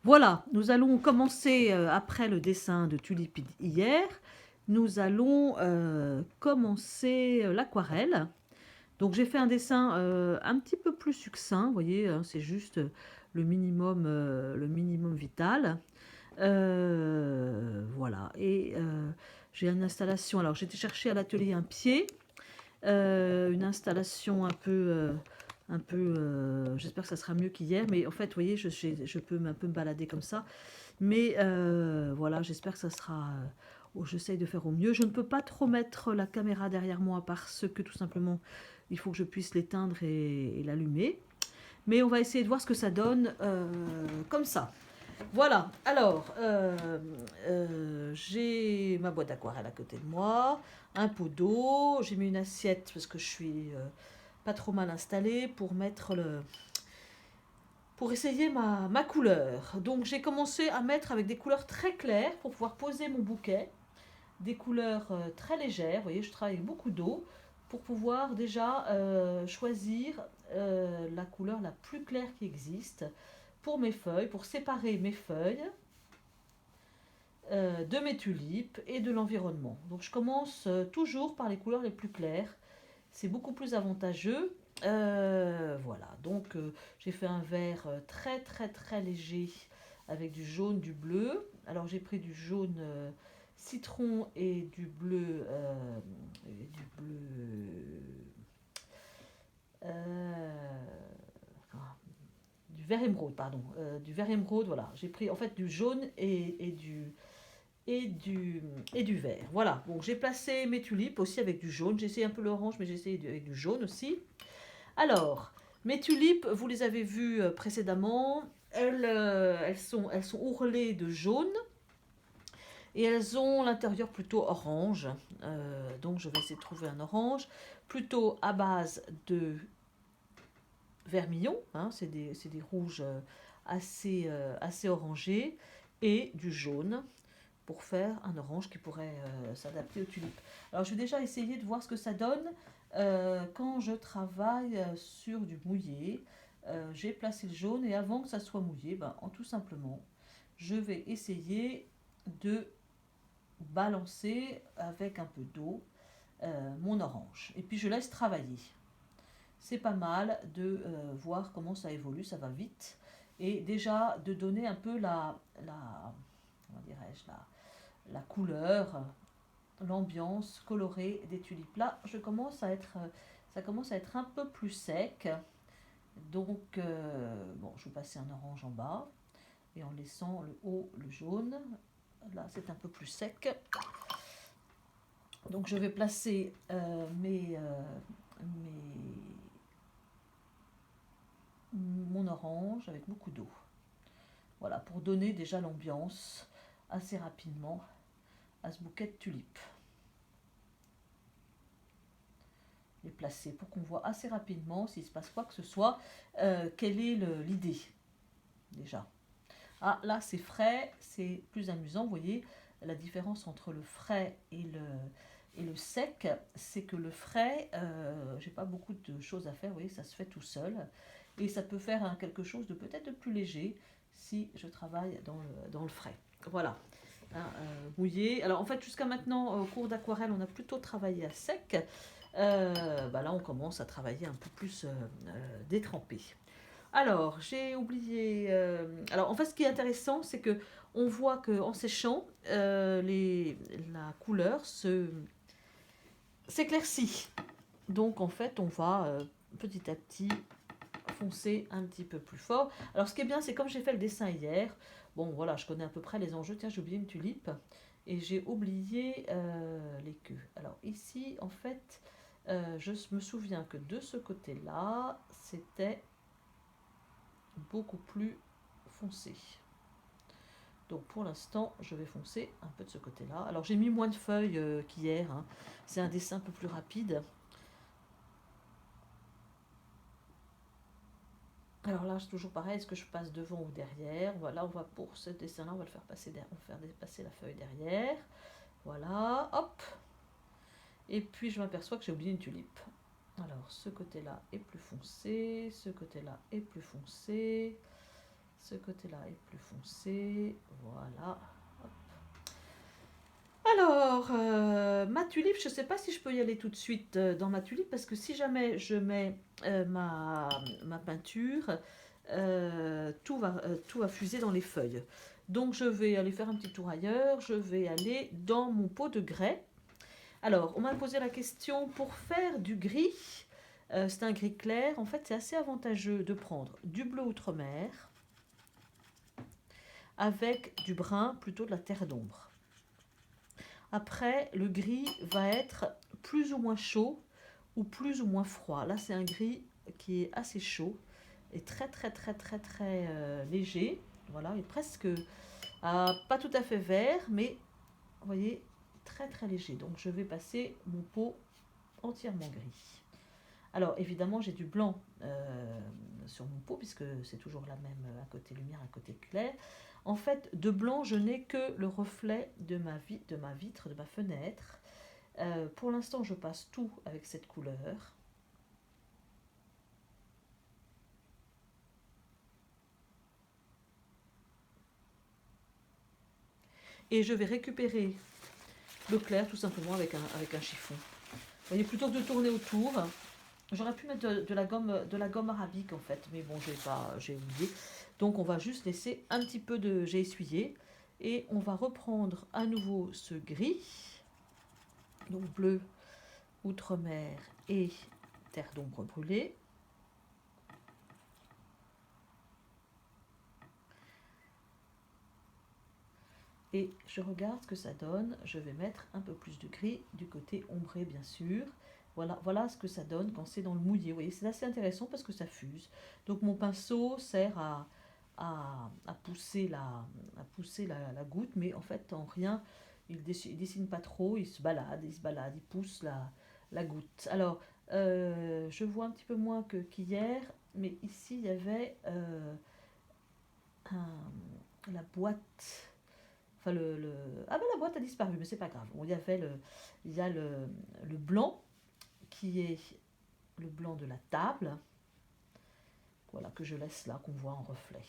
Voilà, nous allons commencer, après le dessin de tulipe hier, nous allons commencer l'aquarelle. Donc j'ai fait un dessin un petit peu plus succinct, vous voyez, hein, c'est juste le minimum vital. Voilà, et j'ai une installation. Alors j'ai été chercher à l'atelier un pied, une installation j'espère que ça sera mieux qu'hier, mais en fait, vous voyez, je peux un peu me balader comme ça. Mais voilà, j'espère que ça sera. J'essaye de faire au mieux. Je ne peux pas trop mettre la caméra derrière moi parce que tout simplement, il faut que je puisse l'éteindre et l'allumer. Mais on va essayer de voir ce que ça donne comme ça. Voilà, alors, j'ai ma boîte d'aquarelle à côté de moi, un pot d'eau, j'ai mis une assiette parce que je suis pas trop mal installée pour essayer ma couleur. Donc j'ai commencé à mettre avec des couleurs très claires pour pouvoir poser mon bouquet, des couleurs très légères, vous voyez, je travaille avec beaucoup d'eau pour pouvoir déjà choisir la couleur la plus claire qui existe pour mes feuilles, pour séparer mes feuilles de mes tulipes et de l'environnement. Donc je commence toujours par les couleurs les plus claires. C'est beaucoup plus avantageux. Voilà, donc j'ai fait un vert très très très léger avec du jaune, du bleu. Alors j'ai pris du jaune citron et du bleu, euh, du vert émeraude, pardon, du vert émeraude. Voilà, j'ai pris en fait du jaune et du, et du vert. Voilà, donc j'ai placé mes tulipes aussi avec du jaune. J'ai essayé un peu l'orange, mais j'ai essayé avec du jaune aussi. Alors, mes tulipes, vous les avez vues précédemment. Elles sont ourlées de jaune et elles ont l'intérieur plutôt orange. Donc je vais essayer de trouver un orange plutôt à base de vermillon. Hein, c'est des rouges assez orangés et du jaune pour faire un orange qui pourrait s'adapter aux tulipes. Alors je vais déjà essayer de voir ce que ça donne quand je travaille sur du mouillé. J'ai placé le jaune et avant que ça soit mouillé, tout simplement, je vais essayer de balancer avec un peu d'eau mon orange. Et puis je laisse travailler. C'est pas mal de voir comment ça évolue, ça va vite. Et déjà de donner un peu comment dirais-je, la couleur, l'ambiance colorée des tulipes. Là, ça commence à être un peu plus sec. Donc, bon, je vais passer un orange en bas et en laissant le haut, le jaune. Là, c'est un peu plus sec. Donc, je vais placer mon orange avec beaucoup d'eau. Voilà, pour donner déjà l'ambiance assez rapidement à ce bouquet de tulipes. Les placer pour qu'on voit assez rapidement s'il se passe quoi que ce soit, quelle est l'idée déjà. Ah là c'est frais, c'est plus amusant, vous voyez la différence entre le frais et le sec, c'est que le frais, j'ai pas beaucoup de choses à faire, vous voyez, ça se fait tout seul et ça peut faire quelque chose de peut-être de plus léger si je travaille dans le frais. Voilà. Hein, mouillé. Alors en fait jusqu'à maintenant au cours d'aquarelle on a plutôt travaillé à sec. Là on commence à travailler un peu plus détrempé. Alors j'ai oublié. Alors en fait ce qui est intéressant c'est que on voit qu'en séchant la couleur s'éclaircit. Donc en fait on va petit à petit foncer un petit peu plus fort. Alors ce qui est bien c'est comme j'ai fait le dessin hier, bon voilà je connais à peu près les enjeux. Tiens j'ai oublié une tulipe et j'ai oublié les queues. Alors ici en fait je me souviens que de ce côté là c'était beaucoup plus foncé. Donc pour l'instant je vais foncer un peu de ce côté là. Alors j'ai mis moins de feuilles qu'hier, hein. C'est un dessin un peu plus rapide. Alors là, c'est toujours pareil, est-ce que je passe devant ou derrière? Voilà, on va pour ce dessin-là, on va le faire passer derrière, on va faire passer la feuille derrière. Voilà, hop. Et puis je m'aperçois que j'ai oublié une tulipe. Alors ce côté-là est plus foncé, ce côté-là est plus foncé, Ce côté-là est plus foncé. Voilà. Hop. Alors, ma tulipe, je ne sais pas si je peux y aller tout de suite dans ma tulipe, parce que si jamais je mets ma peinture, tout va fuser dans les feuilles. Donc je vais aller faire un petit tour ailleurs, je vais aller dans mon pot de grès. Alors, on m'a posé la question, pour faire du gris, c'est un gris clair, en fait c'est assez avantageux de prendre du bleu outre-mer avec du brun, plutôt de la terre d'ombre. Après, le gris va être plus ou moins chaud ou plus ou moins froid. Là, c'est un gris qui est assez chaud et très léger. Voilà, et presque pas tout à fait vert, mais vous voyez, très léger. Donc, je vais passer mon pot entièrement gris. Alors, évidemment, j'ai du blanc sur mon pot, puisque c'est toujours la même, à côté lumière, à côté clair. En fait, de blanc, je n'ai que le reflet de ma vitre, de ma fenêtre. Pour l'instant, je passe tout avec cette couleur. Et je vais récupérer le clair, tout simplement, avec un chiffon. Vous voyez, plutôt que de tourner autour, j'aurais pu mettre de la gomme arabique, en fait. Mais bon, j'ai oublié. Donc, on va juste laisser un petit peu de... J'ai essuyé. Et on va reprendre à nouveau ce gris. Donc, bleu, outre-mer et terre d'ombre brûlée. Et je regarde ce que ça donne. Je vais mettre un peu plus de gris du côté ombré, bien sûr. Voilà ce que ça donne quand c'est dans le mouillé. Vous voyez, c'est assez intéressant parce que ça fuse. Donc mon pinceau sert à pousser la goutte, mais en fait, en rien, il dessine pas trop. Il se balade, il pousse la goutte. Alors, je vois un petit peu moins qu'hier, mais ici, il y avait la boîte... Enfin, ah ben la boîte a disparu, mais c'est pas grave. Bon, il y a le blanc qui est le blanc de la table. Voilà, que je laisse là, qu'on voit en reflet.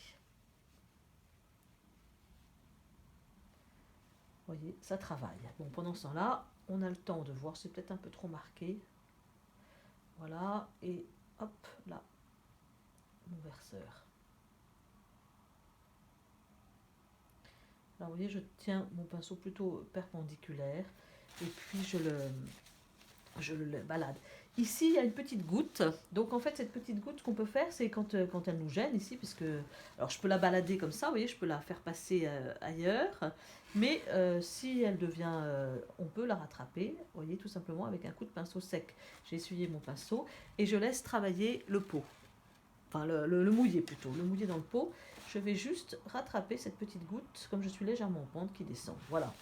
Vous voyez, ça travaille. Bon, pendant ce temps-là, on a le temps de voir, c'est peut-être un peu trop marqué. Voilà, et hop, là, mon verseur. Là, vous voyez, je tiens mon pinceau plutôt perpendiculaire, et puis je le balade. Ici, il y a une petite goutte. Donc, en fait, cette petite goutte, ce qu'on peut faire, c'est quand elle nous gêne ici, puisque... Alors, je peux la balader comme ça, vous voyez, je peux la faire passer ailleurs. Mais si elle devient... on peut la rattraper, vous voyez, tout simplement avec un coup de pinceau sec. J'ai essuyé mon pinceau et je laisse travailler le pot. Enfin, le mouillé plutôt, le mouillé dans le pot. Je vais juste rattraper cette petite goutte, comme je suis légèrement en pente, qui descend. Voilà.